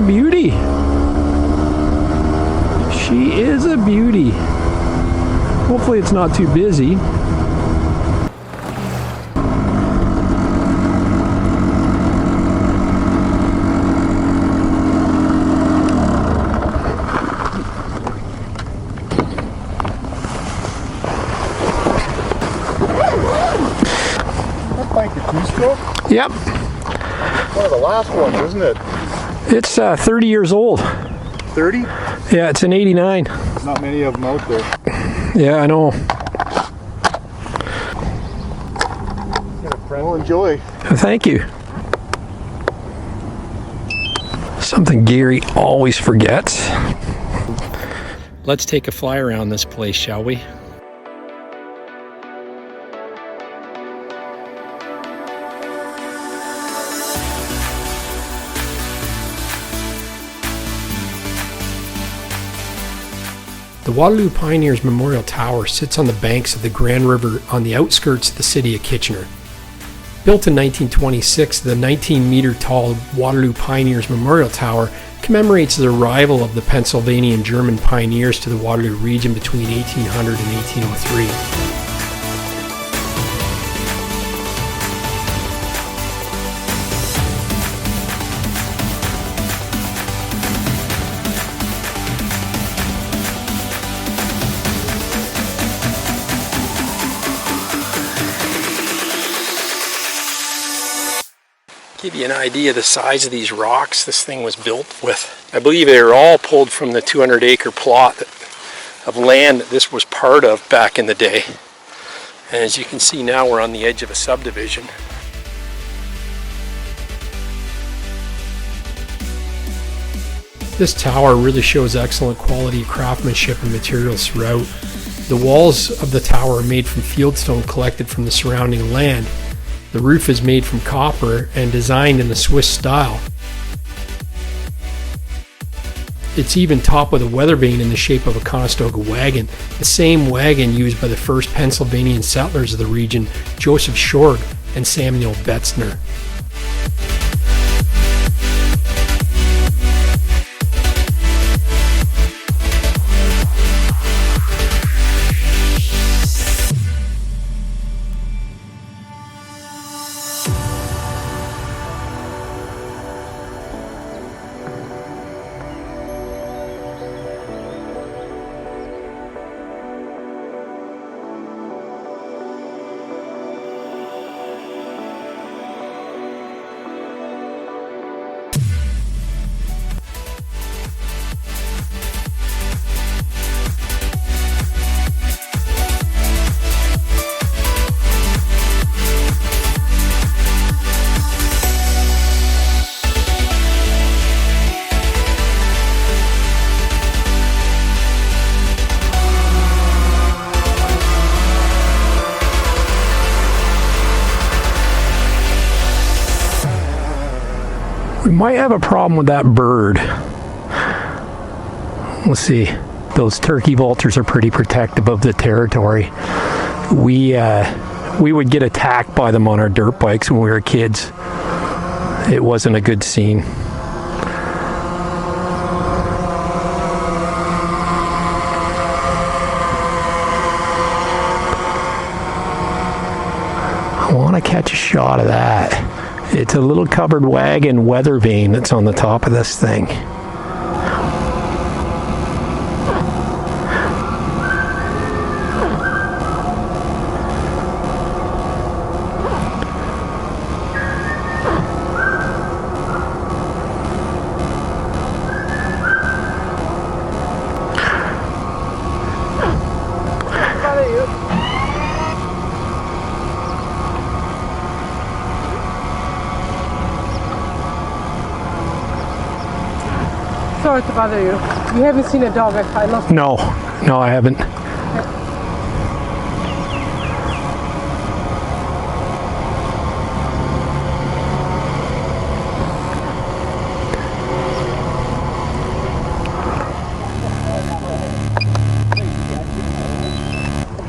beauty. She is a beauty. Hopefully it's not too busy. Yep. One of the last ones, isn't it? It's 30 years old. 30? Yeah, it's an 89. Not many of them out there. Yeah, I know. Well, enjoy. Thank you. Something Gary always forgets. Let's take a fly around this place, shall we? The Waterloo Pioneers Memorial Tower sits on the banks of the Grand River on the outskirts of the city of Kitchener. Built in 1926, the 19-meter-tall Waterloo Pioneers Memorial Tower commemorates the arrival of the Pennsylvanian German pioneers to the Waterloo region between 1800 and 1803. Give you an idea of the size of these rocks this thing was built with. I believe they were all pulled from the 200-acre plot of land that this was part of back in the day. And as you can see now, we're on the edge of a subdivision. This tower really shows excellent quality craftsmanship and materials throughout. The walls of the tower are made from fieldstone collected from the surrounding land. The roof is made from copper and designed in the Swiss style. It's even topped with a weather vane in the shape of a Conestoga wagon, the same wagon used by the first Pennsylvanian settlers of the region, Joseph Shorg and Samuel Betzner. We might have a problem with that bird. Let's see. Those turkey vultures are pretty protective of the territory. We would get attacked by them on our dirt bikes when we were kids. It wasn't a good scene. I want to catch a shot of that. It's a little covered wagon weather vane that's on the top of this thing. Sorry to bother you. You haven't seen a dog, I lost. No, I haven't.